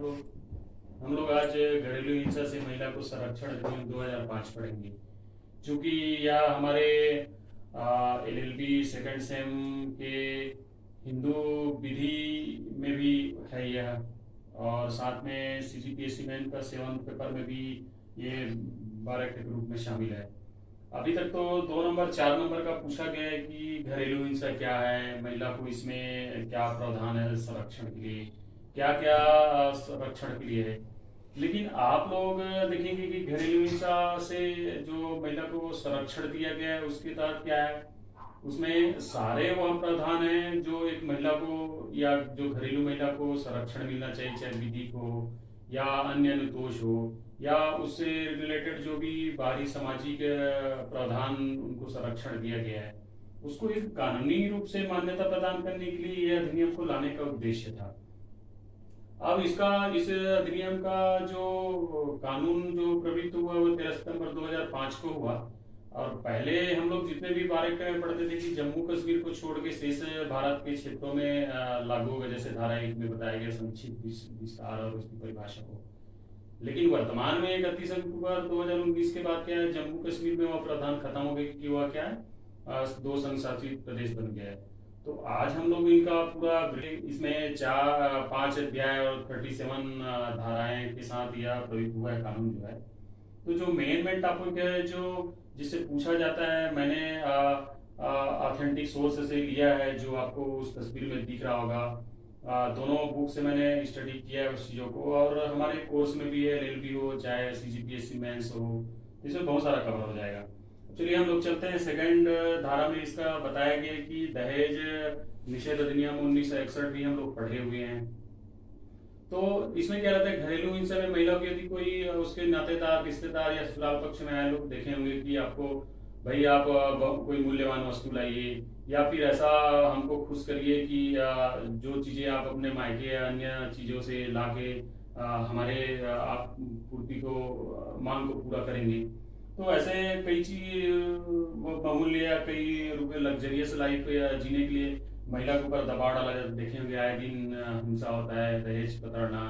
आप लोग? हम लोग आज घरेलू हिंसा से महिला को संरक्षण अधिनियम 2005 पढ़ेंगे। चूंकि यह हमारे एलएलबी सेकंड सेम के हिंदू विधि में भी है यह, और साथ में सीजीपीएससी मेन का 7th पेपर में भी ये 12 के रूप में शामिल है। अभी तक तो 2 नंबर 4 नंबर का पूछा गया है कि घरेलू हिंसा क्या है, महिला को इसमें क्या प्रावधान है संरक्षण के लिए, क्या क्या संरक्षण के लिए है। लेकिन आप लोग देखेंगे कि घरेलू हिंसा से जो महिला को संरक्षण दिया गया है उसके तहत क्या है, उसमें सारे वह प्रावधान हैं जो एक महिला को या जो घरेलू महिला को संरक्षण मिलना चाहिए, चाहे विधिक हो या अन्य अनुतोष हो या उससे रिलेटेड जो भी बाहरी सामाजिक प्रावधान उनको संरक्षण दिया गया है, उसको एक कानूनी रूप से मान्यता प्रदान करने के लिए यह अधिनियम को लाने का उद्देश्य था। अब इस अधिनियम का जो कानून जो प्रवृत्त हुआ वो 13 सितंबर 2005 को हुआ। और पहले हम लोग जितने भी बारीक में पढ़ते थे कि जम्मू कश्मीर को छोड़ के शेष भारत के क्षेत्रों में लागू होगा, जैसे धारा 1 में बताया गया संक्षिप्त विस्तार और उसकी परिभाषा को। लेकिन वर्तमान में 31 अक्टूबर 2019 के बाद क्या है, जम्मू कश्मीर में वह प्रावधान खत्म हो गए कि वह क्या है, 2 संघ शासित प्रदेश बन गया है। तो आज हम लोग इनका पूरा इसमें 5 अध्याय और 37 धाराएं के साथ यह प्रयुक्त हुआ है कानून जो है। तो जो मेन टॉपिक है जो जिससे पूछा जाता है, मैंने ऑथेंटिक सोर्स से लिया है जो आपको उस तस्वीर में दिख रहा होगा। दोनों बुक से मैंने स्टडी किया है उस चीज़ों को, और हमारे कोर्स में भी है, एलएलबी हो चाहे सीजीपीएससी मेंस हो, इसमें बहुत सारा कवर हो जाएगा। चलिए हम लोग चलते हैं। सेकंड धारा में इसका बताया गया कि दहेज निषेध अधिनियम 1961 भी हम लोग पढ़े हुए हैं। तो इसमें क्या रहता है, घरेलू हिंसा में महिला की यदि कोई उसके नातेदार रिश्तेदार या ससुराल पक्ष में आए लोग देखे होंगे कि आपको भाई आप कोई मूल्यवान वस्तु लाइए या फिर ऐसा हमको खुश करिए कि जो चीजें आप अपने मायके या अन्य चीजों से लाके हमारे आप पूर्ति को मांग को पूरा करेंगे। तो ऐसे कई चीज बहुमूल्य या कई रुपए लग्जरियस लाइफ जीने के लिए महिला के ऊपर दबाव डाला जाता है। देखे होंगे आए दिन हिंसा होता है, दहेज पकड़ना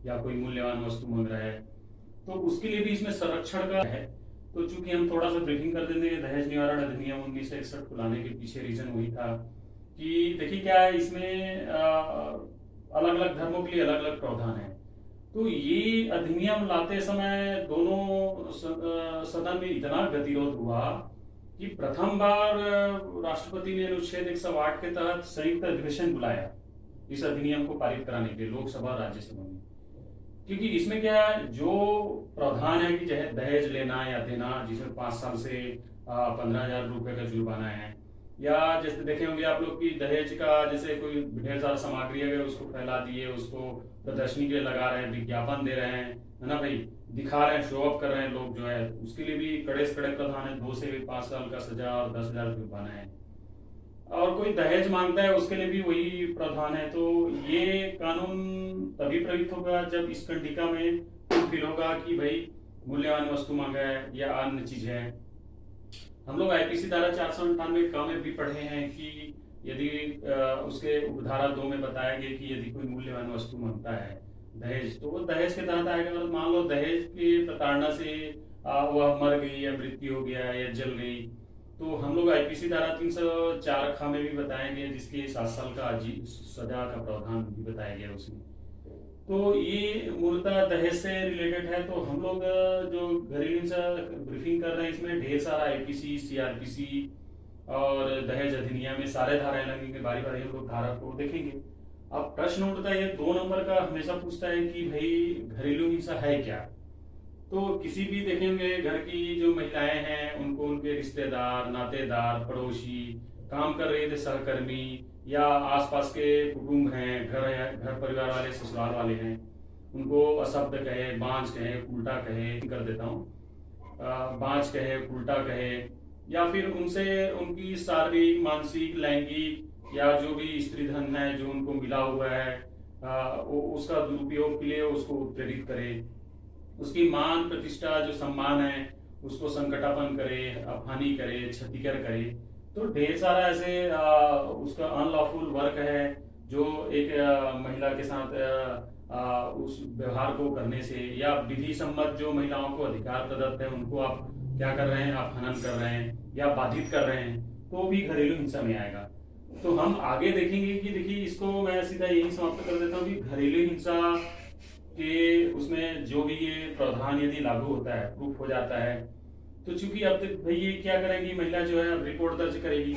या कोई मूल्यवान वस्तु मांग रहा है, तो उसके लिए भी इसमें संरक्षण का है। तो चूंकि हम थोड़ा सा ब्रीफिंग कर देंगे, दहेज निवारण अधिनियम 1961 को लाने के पीछे रीजन वही था कि देखिए क्या है, इसमें अलग अलग धर्मों के लिए अलग अलग प्रावधान है। तो ये अधिनियम लाते समय दोनों सदन में इतना गतिरोध हुआ कि प्रथम बार राष्ट्रपति ने अनुच्छेद 108 के तहत संयुक्त अधिवेशन बुलाया इस अधिनियम को पारित कराने के लिए, लोकसभा राज्यसभा में। क्योंकि इसमें क्या है, जो प्रावधान है कि चाहे दहेज लेना या देना, जिसमें 5 साल से 15,000 रुपए का जुर्माना है, या जैसे देखे होंगे आप लोग कि दहेज का जैसे कोई ढेर सारा सामग्री अगर उसको फैला दिए, उसको प्रदर्शनी के लिए लगा रहे हैं, विज्ञापन दे रहे हैं, है ना भाई, दिखा रहे हैं, शो ऑफ कर रहे हैं लोग जो है, उसके लिए भी कड़े से कड़े प्रावधान है, 2 से 5 साल का सजा और 10,000 जुर्माना है। और कोई दहेज मांगता है उसके लिए भी वही प्रावधान है। तो ये कानून तभी प्रयुक्त होगा जब इस कंडिका में फील होगा कि भाई मूल्यवान वस्तु मांगा है या अन्य चीज है। हम लोग आईपीसी धारा 498 का में भी पढ़े हैं कि यदि उसके उपधारा 2 में बताया गया कि यदि कोई मूल्यवान वस्तु मांगता है दहेज, तो वो दहेज के तहत आएगा। मतलब मान लो दहेज की प्रताड़ना से वह मर गई या मृत्यु हो गया या जल गई, तो हम लोग आईपीसी धारा 304 खा में भी बताया गया जिसके 7 साल का सजा का प्रावधान भी बताया गया उसमें। तो ये मूलतः दहेज से रिलेटेड है। तो हम लोग जो घरेलू हिंसा ब्रीफिंग कर रहे हैं, इसमें ढेर सारा आईपीसी, सीआरपीसी और दहेज अधिनियम में सारे धाराएं लगेंगे, बारी बारी हम लोग धारा को देखेंगे। अब प्रश्न उठता है, 2 नंबर का हमेशा पूछता है कि भाई घरेलू हिंसा है क्या। तो किसी भी देखेंगे घर की जो महिलाएं हैं उनको उनके रिश्तेदार, नातेदार, पड़ोसी, काम कर रहे थे सहकर्मी या आसपास के कुटुंब हैं, घर परिवार वाले, ससुराल वाले हैं, उनको अशब्द कहे, बांझ कहे, उल्टा कहे, कर देता हूँ, बांझ कहे, उल्टा कहे, या फिर उनसे उनकी शारीरिक, मानसिक, लैंगिक या जो भी स्त्री धन है जो उनको मिला हुआ है उसका दुरुपयोग के लिए उसको प्रेरित करे, उसकी मान प्रतिष्ठा जो सम्मान है उसको संकटापन करे, हानि करे, क्षतिकर करे। तो ढेर सारा ऐसे उसका अनलॉफुल वर्क है जो एक महिला के साथ उस व्यवहार को करने से, या विधि सम्मत जो महिलाओं को अधिकार प्रदत्त है उनको आप क्या कर रहे हैं, आप हनन कर रहे हैं या बाधित कर रहे हैं, तो भी घरेलू हिंसा में आएगा। तो हम आगे देखेंगे कि देखिए, इसको मैं सीधा यही समाप्त कर देता हूँ कि घरेलू हिंसा के उसमें जो भी ये प्रावधान यदि लागू होता है, प्रूफ हो जाता है, तो चूंकि अब तक भाई ये क्या करेगी, महिला जो है रिपोर्ट दर्ज करेगी।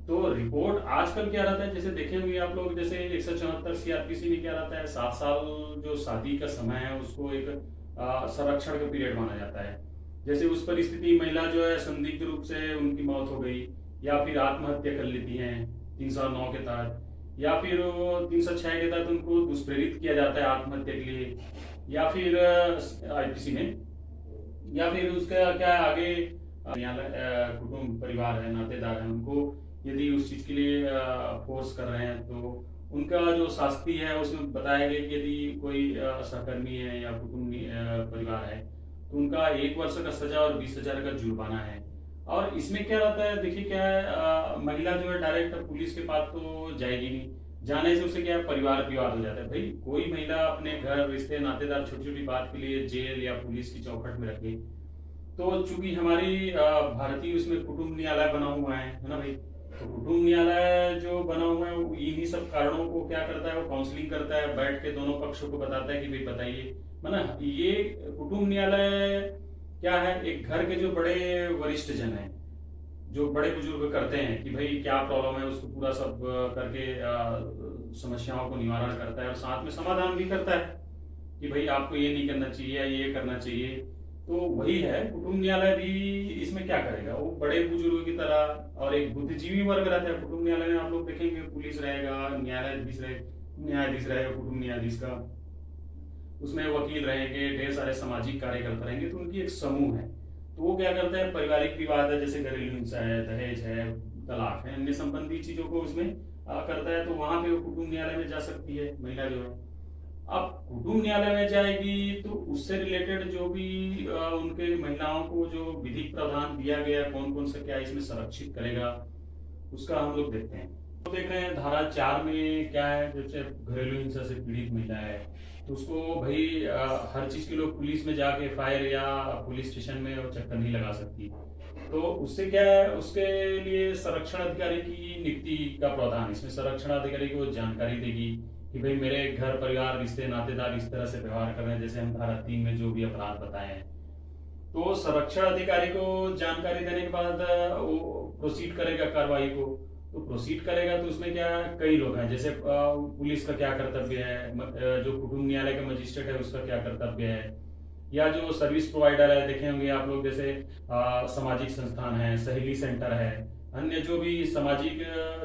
तो रिपोर्ट आजकल क्या रहता है, जैसे देखे होंगे आप लोग, जैसे 174 सीआरपीसी में क्या रहता है, 7 साल जो शादी का समय है उसको एक संरक्षण का पीरियड माना जाता है। जैसे उस परिस्थिति महिला जो है संदिग्ध रूप से उनकी मौत हो गई, या फिर आत्महत्या कर लेती हैं 309 के तहत, या फिर 306 के तहत उनको दुष्प्रेरित किया जाता है आत्महत्या के लिए, या फिर आईपीसी में, या फिर उसका क्या आगे कुटुंब परिवार है, नातेदार है, उनको यदि उस चीज के लिए फोर्स कर रहे हैं, तो उनका जो शास्ति है उसमें बताया गया कि यदि कोई सहकर्मी है या कुटुंब परिवार है, तो उनका 1 वर्ष का सजा और 20,000 का जुर्माना है। और इसमें क्या रहता है, देखिए क्या है, महिला जो है डायरेक्ट पुलिस के पास तो जाएगी नहीं, जाने से उसे क्या है, परिवार विवाद हो जाता है। भाई कोई महिला अपने घर, रिश्ते, नातेदार छोटी छोटी बात के लिए जेल या पुलिस की चौखट में रखे, तो चूंकि हमारी भारतीय उसमें कुटुंब न्यायालय बना हुआ है ना भाई, तो कुटुंब न्यायालय जो बना हुआ है वो इन्हीं सब कारणों को क्या करता है, वो काउंसलिंग करता है, बैठ के दोनों पक्षों को बताता है कि भाई बताइए, मतलब ये कुटुंब न्यायालय क्या है, एक घर के जो बड़े वरिष्ठ जन हैं, जो बड़े बुजुर्ग करते हैं कि भाई क्या प्रॉब्लम है, उसको पूरा सब करके समस्याओं को निवारण करता है, और साथ में समाधान भी करता है कि भाई आपको ये नहीं करना चाहिए या ये करना चाहिए। तो वही है, कुटुंब न्यायालय भी इसमें क्या करेगा, वो बड़े बुजुर्गों की तरह, और एक बुद्धिजीवी वर्ग रहता है कुटुंब न्यायालय में। आप लोग देखेंगे पुलिस रहेगा, न्यायाधीश रहेगा कुटुंब न्यायाधीश का, उसमें वकील रहेंगे, ढेर सारे सामाजिक कार्यकर्ता रहेंगे, तो उनकी एक समूह है। तो वो क्या करता है, पारिवारिक विवाद है, जैसे घरेलू हिंसा है, दहेज है, तलाक है, अन्य संबंधी चीजों को उसमें करता है, तो वहां पे वो कुटुंब न्यायालय में जा सकती है महिला जो है। अब कुटुंब न्यायालय में जाएगी तो उससे रिलेटेड जो भी उनके महिलाओं को जो विधिक प्रावधान दिया गया, कौन कौन सा क्या इसमें संरक्षित करेगा, उसका हम लोग देखते हैं। तो देख रहे हैं धारा 4 में क्या है, जैसे घरेलू हिंसा से पीड़ित महिला है तो उसको भाई हर चीज के लोग पुलिस में जाके फायर या पुलिस स्टेशन में वो चक्कर नहीं लगा सकती। तो उससे क्या है, उसके लिए संरक्षण अधिकारी की नियुक्ति का प्रावधान, इसमें संरक्षण अधिकारी को जानकारी देगी कि भाई मेरे घर परिवार रिश्ते नातेदार इस तरह से व्यवहार कर रहे हैं, जैसे हम धारा 3 में जो भी अपराध बताए हैं। तो संरक्षण अधिकारी को जानकारी देने के बाद वो प्रोसीड करेगा कार्रवाई को। तो प्रोसीड करेगा तो उसमें क्या कई लोग हैं, जैसे पुलिस का क्या कर्तव्य है, जो कुटुंब न्यायालय का मजिस्ट्रेट है उसका क्या कर्तव्य है, या जो सर्विस प्रोवाइडर है, देखे होंगे आप लोग, जैसे सामाजिक संस्थान है, सहेली सेंटर है, अन्य जो भी सामाजिक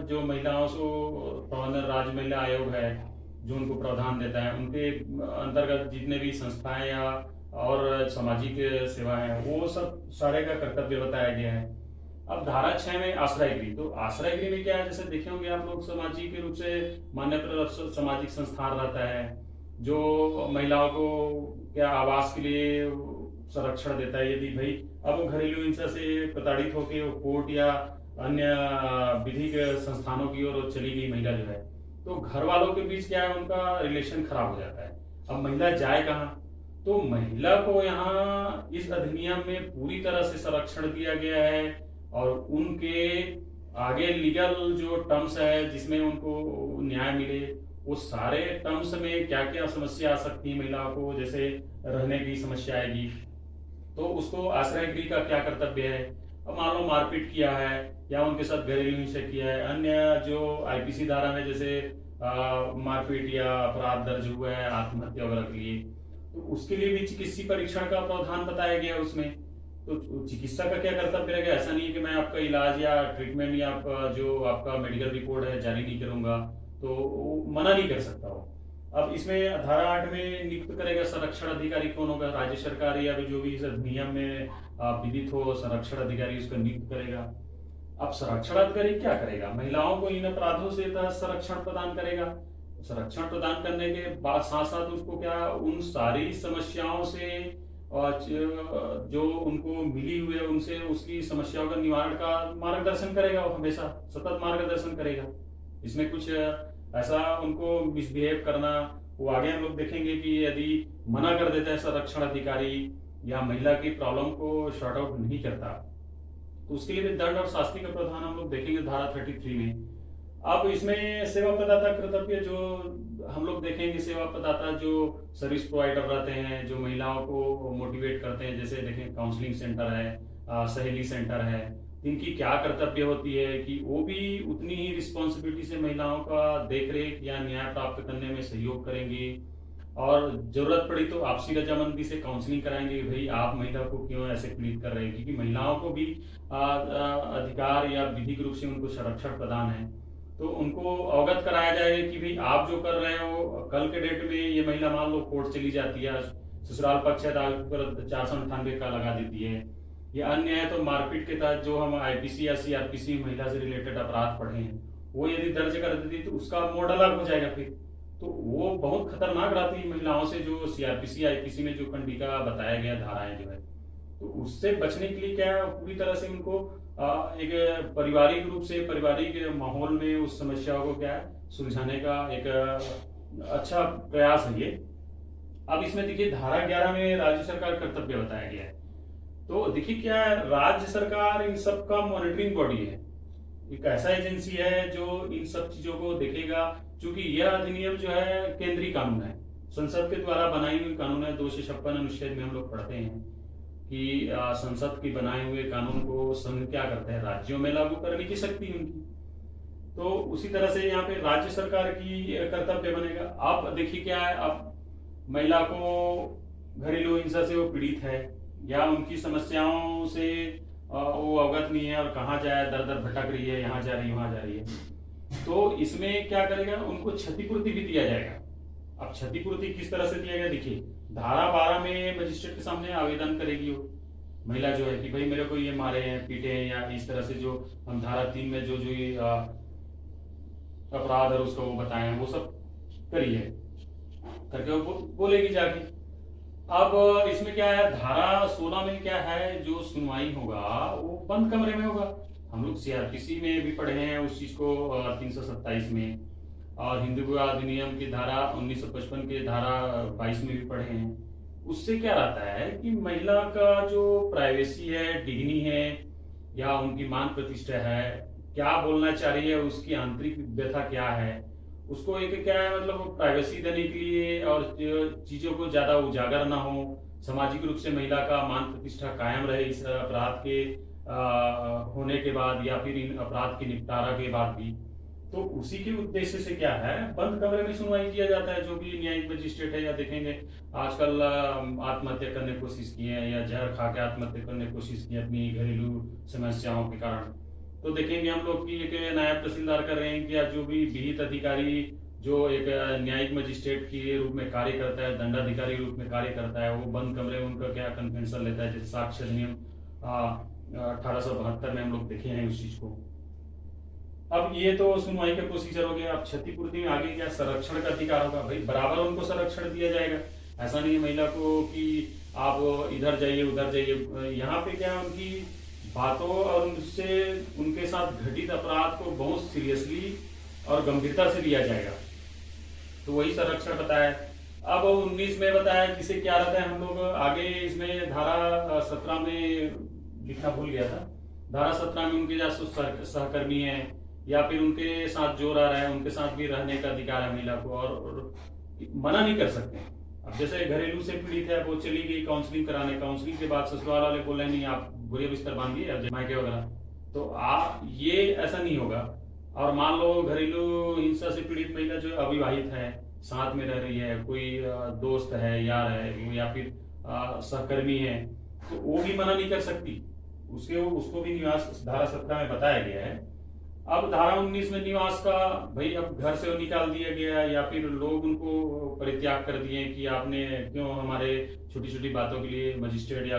जो महिलाओं को प्रबंधन राज्य महिला आयोग है जो उनको प्रावधान देता है, उनके अंतर्गत जितने भी संस्थाएं या और सामाजिक सेवा है, वो सब सारे का कर्तव्य बताया गया है। अब धारा 6 में आश्रय गृह, तो आश्रय गृह में क्या है, जैसे देखे होंगे आप लोग, सामाजिक रूप से मान्यता सामाजिक संस्थान रहता है जो महिलाओं को क्या आवास के लिए संरक्षण देता है। यदि भाई अब वो घरेलू हिंसा से प्रताड़ित होकर वो कोर्ट या अन्य विधिक संस्थानों की ओर चली गई महिला जो है, तो घर वालों के बीच क्या है, उनका रिलेशन खराब हो जाता है। अब महिला जाए कहाँ, तो महिला को यहाँ इस अधिनियम में पूरी तरह से संरक्षण दिया गया है, और उनके आगे लीगल जो टर्म्स है जिसमें उनको न्याय मिले, वो सारे टर्म्स में क्या क्या समस्या आ सकती है महिलाओं को, जैसे रहने की समस्या आएगी, तो उसको आश्रय गृह का क्या कर्तव्य है। अब मान लो मारपीट किया है या उनके साथ घरेलू हिंसा किया है, अन्य जो आईपीसी धारा में जैसे मारपीट या अपराध दर्ज हुआ है आत्महत्या वगैरह के लिए, तो उसके लिए भी चिकित्सीय परीक्षण का प्रावधान बताया गया है उसमें। तो चिकित्सा का क्या कर्तव्य रहेगा, ऐसा नहीं है कि मैं आपका इलाज या ट्रीटमेंट या जो आपका मेडिकल रिपोर्ट है जारी नहीं करूंगा, तो मना नहीं कर सकता हो। अब इसमें धारा 8 में नियुक्त करेगा संरक्षण अधिकारी कौन होगा, राज्य सरकार या जो भी इस अधिनियम में विदित हो संरक्षण अधिकारी उसको नियुक्त करेगा। अब संरक्षण अधिकारी क्या करेगा, महिलाओं को इन अपराधों से संरक्षण प्रदान करेगा। संरक्षण प्रदान करने के बाद साथ साथ उसको क्या उन सारी समस्याओं से जो उनको मिली हुई है उनसे उसकी समस्याओं का निवारण का मार्गदर्शन करेगा, वो हमेशा सतत मार्गदर्शन करेगा। इसमें कुछ ऐसा उनको मिसबिहेव करना, वो आगे हम लोग देखेंगे कि यदि मना कर देता है संरक्षण अधिकारी या महिला की प्रॉब्लम को शॉर्ट आउट नहीं करता, तो उसके लिए भी दंड और शास्ति का प्रावधान हम लोग देखेंगे धारा 33 में। अब इसमें सेवा प्रदाता कर्तव्य जो हम लोग देखेंगे, सेवा प्रदाता जो सर्विस प्रोवाइडर रहते हैं, जो महिलाओं को मोटिवेट करते हैं, जैसे देखें काउंसलिंग सेंटर है, सहेली सेंटर है, इनकी क्या कर्तव्य होती है कि वो भी उतनी ही रिस्पॉन्सिबिलिटी से महिलाओं का देखरेख या न्याय प्राप्त करने में सहयोग करेंगी, और जरूरत पड़ी तो आपसी रजामंदी से काउंसलिंग कराएंगे कि भाई आप महिला को क्यों ऐसे पीड़ित कर रहे हैं, क्योंकि महिलाओं को भी अधिकार या विधिक रूप से उनको संरक्षण प्रदान है। तो उनको अवगत कराया जाएगा कि भाई आप जो कर रहे हो, कल के डेट में ये महिला मान लो कोर्ट चली जाती है, ससुराल पक्ष है पर 498 का लगा देती है, या अन्य है तो मारपीट के तहत जो हम आईपीसी या सीआरपीसी महिला से रिलेटेड अपराध पढ़े हैं वो यदि दर्ज कर देती तो उसका मोड अलग हो जाएगा फिर। तो वो बहुत खतरनाक रहती है महिलाओं से, जो सीआरपीसी आईपीसी में जो कंडिका बताया गया धाराएं जो है, तो उससे बचने के लिए क्या है, पूरी तरह से उनको एक पारिवारिक रूप से पारिवारिक माहौल में उस समस्या को क्या है सुलझाने का एक अच्छा प्रयास है ये। अब इसमें देखिए धारा 11 में राज्य सरकार कर्तव्य बताया गया है। तो देखिए क्या है, राज्य सरकार इन सब का मॉनिटरिंग बॉडी है, एक ऐसा एजेंसी है जो इन सब चीजों को देखेगा, क्योंकि यह अधिनियम जो है केंद्रीय कानून है, संसद के द्वारा बनाई हुई कानून है। 256 अनुच्छेद में हम लोग पढ़ते हैं कि संसद की बनाए हुए कानून को संघ क्या करते हैं, राज्यों में लागू करने की शक्ति उनकी। तो उसी तरह से यहाँ पे राज्य सरकार की कर्तव्य बनेगा। अब देखिए क्या है, अब महिला को घरेलू हिंसा से वो पीड़ित है या उनकी समस्याओं से वो अवगत नहीं है और कहाँ जाए, दर दर भटक रही है, यहाँ जा रही है वहां जा रही है, तो इसमें क्या करेगा, उनको क्षतिपूर्ति भी दिया जाएगा। अब क्षतिपूर्ति किस तरह से दिया गया देखिए, धारा 12 में मजिस्ट्रेट के सामने आवेदन करेगी वो महिला जो है कि भाई मेरे को ये मारे हैं, पीटे हैं, या इस तरह से जो हम धारा 3 में जो जो ये अपराध है उसको वो बताए हैं, वो सब करिए करके वो बोलेगी जाके। अब इसमें क्या है, धारा 16 में क्या है, जो सुनवाई होगा वो बंद कमरे में होगा। हम लोग सीआरपीसी में भी पढ़े हैं उस चीज को 327 में, और हिंदू विवाह अधिनियम की धारा 1955 के धारा 22 में भी पढ़े हैं। उससे क्या रहता है कि महिला का जो प्राइवेसी है, डिग्नी है, या उनकी मान प्रतिष्ठा है, क्या बोलना चाह रही है, उसकी आंतरिक व्यथा क्या है, उसको एक क्या है मतलब प्राइवेसी देने के लिए, और चीजों को ज्यादा उजागर ना हो, सामाजिक रूप से महिला का मान प्रतिष्ठा कायम रहे इस अपराध के होने के बाद या फिर इन अपराध के निपटारा के बाद भी। तो उसी के उद्देश्य से क्या है, बंद कमरे में सुनवाई किया जाता है। जो भी न्यायिक मजिस्ट्रेट है, या देखेंगे आजकल आत्महत्या करने की कोशिश की है या जहर खा के आत्महत्या करने की कोशिश की अपनी घरेलू समस्याओं के कारण, तो देखेंगे हम लोग की एक नायब तहसीलदार कर रहे हैं कि जो भी विहित अधिकारी जो एक न्यायिक मजिस्ट्रेट के रूप में कार्य करता है, दंडाधिकारी रूप में कार्य करता है, वो बंद कमरे में उनका क्या कन्वेंशन लेता है, जैसे साक्ष्य अधिनियम 1872 में हम लोग देखे हैं उस चीज को। अब ये तो सुनवाई का प्रोसीजर हो गया। अब क्षतिपूर्ति में आगे क्या, संरक्षण का अधिकार होगा, भाई बराबर उनको संरक्षण दिया जाएगा। ऐसा नहीं है महिला को कि आप इधर जाइए उधर जाइए। यहाँ पे क्या, उनकी बातों और उनसे उनके साथ घटित अपराध को बहुत सीरियसली और गंभीरता से लिया जाएगा, तो वही संरक्षण बताया। अब 19 में बताया जिसे क्या रहता है, हम लोग आगे इसमें धारा 17 में लिखना भूल गया था। धारा 17 में उनके जासूस सहकर्मी है या फिर उनके साथ जो रह रहा है उनके साथ भी रहने का अधिकार है महिला को, और मना नहीं कर सकते। अब जैसे घरेलू से पीड़ित है, वो चली गई काउंसलिंग कराने, काउंसलिंग के बाद ससुराल वाले बोल रहे नहीं आप बुरे बिस्तर बांधिए अब मायके वगैरह, तो आप ये ऐसा नहीं होगा। और मान लो घरेलू हिंसा से पीड़ित महिला जो अविवाहित है, साथ में रह रही है, कोई दोस्त है, यार है, या फिर सहकर्मी है, तो वो भी मना नहीं कर सकती, उसको भी निवास धारा 17 में बताया गया है। अब धारा 19 में निवास का, भाई अब घर से निकाल दिया गया या फिर लोग उनको परित्याग कर दिए कि आपने क्यों हमारे छोटी छोटी बातों के लिए मजिस्ट्रेट या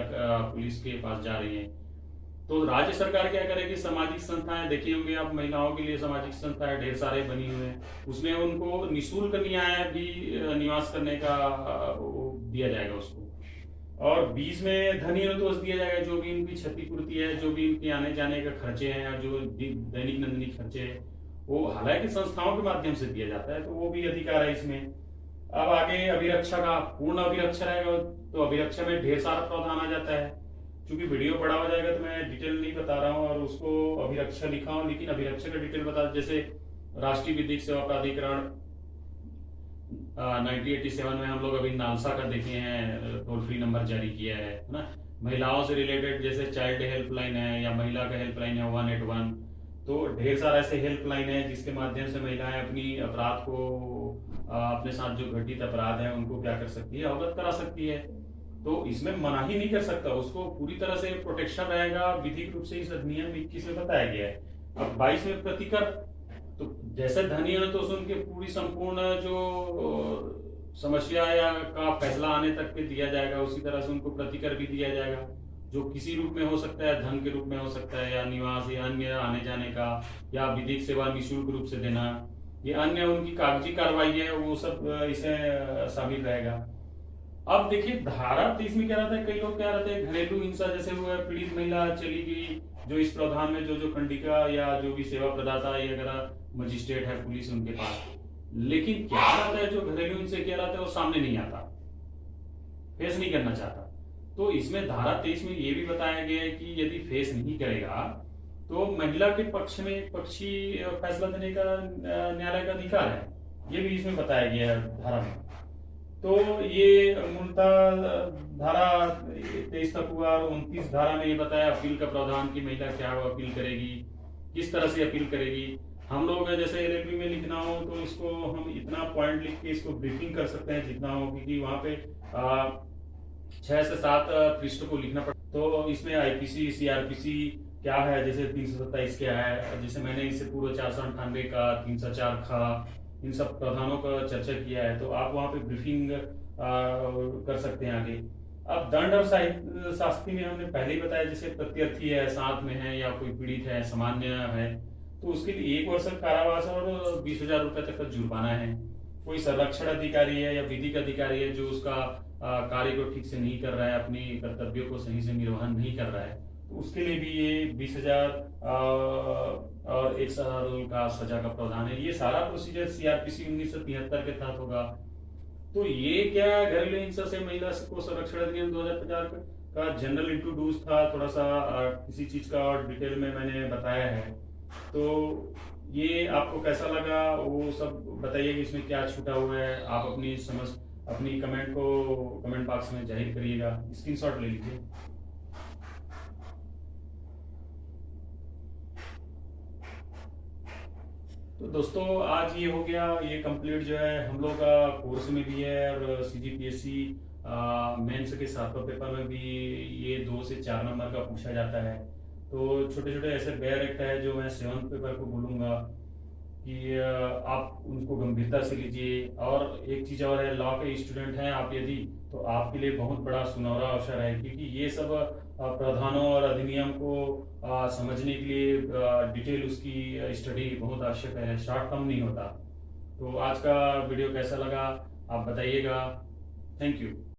पुलिस के पास जा रही है, तो राज्य सरकार क्या करेगी, सामाजिक संस्थाएं देखे होंगे आप, महिलाओं के लिए सामाजिक संस्थाएं ढेर सारे बनी हुए हैं, उसमें उनको निःशुल्क न्याय भी निवास करने का दिया जाएगा उसको। और 20 में धनी अनुतोष दिया जाएगा, जो भी इनकी क्षतिपूर्ति है, जो भी इनके आने जाने का खर्चे हैं, जो दैनिक नंदनी खर्चे हैं, वो हालांकि संस्थाओं के माध्यम से दिया जाता है, तो वो भी अधिकार है इसमें। अब आगे अभिरक्षा का पूर्ण अभिरक्षा रहेगा, तो अभिरक्षा में ढेर सारा प्रावधान आ जाता है। क्योंकि वीडियो बड़ा हो जाएगा तो मैं डिटेल नहीं बता रहा हूँ और उसको अभिरक्षा लिखा हूँ, लेकिन अभिरक्षा का डिटेल बता, जैसे राष्ट्रीय विधिक सेवा प्राधिकरण 1987 में हम लोग अभी नालसा का देखे हैं, टोल फ्री नंबर जारी किया है ना। महिलाओं से रिलेटेड जैसे चाइल्ड हेल्पलाइन है या महिला का हेल्पलाइन है 181, तो ढेर सारा ऐसे हेल्पलाइन है जिसके माध्यम से महिलाएं अपनी अपराध को अपने साथ जो घटित अपराध है उनको क्या कर सकती है, अवगत करा सकती है। तो इसमें मना ही नहीं कर सकता, उसको पूरी तरह से प्रोटेक्शन रहेगा, विधिक रूप से इस अधिनियम 21 में बताया गया है। अब 22 में प्रतिकर, तो जैसे धनिया तो उनके पूरी संपूर्ण जो समस्या या का फैसला आने तक पे दिया जाएगा, उसी तरह से उनको प्रतिकर भी दिया जाएगा, जो किसी रूप में हो सकता है, धन के रूप में हो सकता है, या निवास या अन्य आने जाने का, या विधिक सेवा निःशुल्क रूप से देना, ये अन्य उनकी कागजी कार्रवाई है, वो सब इसे शामिल रहेगा। अब देखिए धारा 30 में क्या रहता है, कई लोग क्या रहते हैं, घरेलू हिंसा जैसे वो है, पीड़ित महिला चली गई, जो इस प्रावधान में जो खंडिका या जो भी सेवा प्रदाता या अगर मजिस्ट्रेट है, पुलिस उनके पास, लेकिन क्या रहता है, जो घरेलू हिंसा क्या रहता है वो सामने नहीं आता, फेस नहीं करना चाहता। तो इसमें धारा 23 में ये भी बताया गया है कि यदि फेस नहीं करेगा तो महिला के पक्ष में पक्षी फैसला देने का न्यायालय का अधिकार है, ये भी इसमें बताया गया है धारा में। तो ये मूलतः धारा 23 तक हुआ, और 29 धारा में ये बताया अपील का प्रावधान की महिला क्या वो अपील करेगी, किस तरह से अपील करेगी। हम लोग जैसे एलएलबी में लिखना हो तो इसको हम इतना पॉइंट लिख के इसको ब्रीफिंग कर सकते हैं जितना हो, क्योंकि वहां पे 6 से 7 पृष्ठ को लिखना पड़ता। तो इसमें आईपीसी सीआरपीसी क्या है, जैसे 327 क्या है, जैसे मैंने इससे पूर्व 498 का 304 का इन सब प्रावधानों का चर्चा किया है, तो आप वहां पे ब्रीफिंग कर सकते हैं आगे। अब दंड और शास्ति में हमने पहले ही बताया, जैसे प्रत्यर्थी है, साथ में है, या कोई पीड़ित है, सामान्य है, तो उसके लिए 1 वर्ष कारावास और 20,000 रुपए तक का जुर्माना है। कोई संरक्षण अधिकारी है या विधिक अधिकारी है जो उसका कार्य को ठीक से नहीं कर रहा है, अपनी कर्तव्यों को सही से निर्वहन नहीं कर रहा है, तो उसके लिए भी ये 20,000 और 1 साल का सजा का प्रावधान है। ये सारा प्रोसीजर सीआरपीसी 1973 के तहत होगा। तो ये क्या घरेलू हिंसा से महिला को संरक्षण अधिनियम 2050 का जनरल इंट्रोड्यूस था, थोड़ा सा किसी चीज का और डिटेल में मैंने बताया है। तो ये आपको कैसा लगा वो सब बताइए कि इसमें क्या छूटा हुआ है। आप अपनी समझ अपनी कमेंट को कमेंट बॉक्स में जाहिर करिएगा, स्क्रीनशॉट ले लीजिए। तो दोस्तों आज ये हो गया, ये कंप्लीट जो है हम लोग का कोर्स में भी है, और सीजीपीएससी मेंस के 7वें पेपर में भी ये 2 से 4 नंबर का पूछा जाता है। तो छोटे छोटे ऐसे डायरेक्ट है जो मैं 7th पेपर को बोलूँगा कि आप उनको गंभीरता से लीजिए। और एक चीज़ और है, लॉ के स्टूडेंट हैं आप यदि, तो आपके लिए बहुत बड़ा सुनहरा अवसर है, क्योंकि ये सब प्रावधानों और अधिनियम को समझने के लिए डिटेल उसकी स्टडी बहुत आवश्यक है, शॉर्ट टर्म नहीं होता। तो आज का वीडियो कैसा लगा आप बताइएगा। Thank you.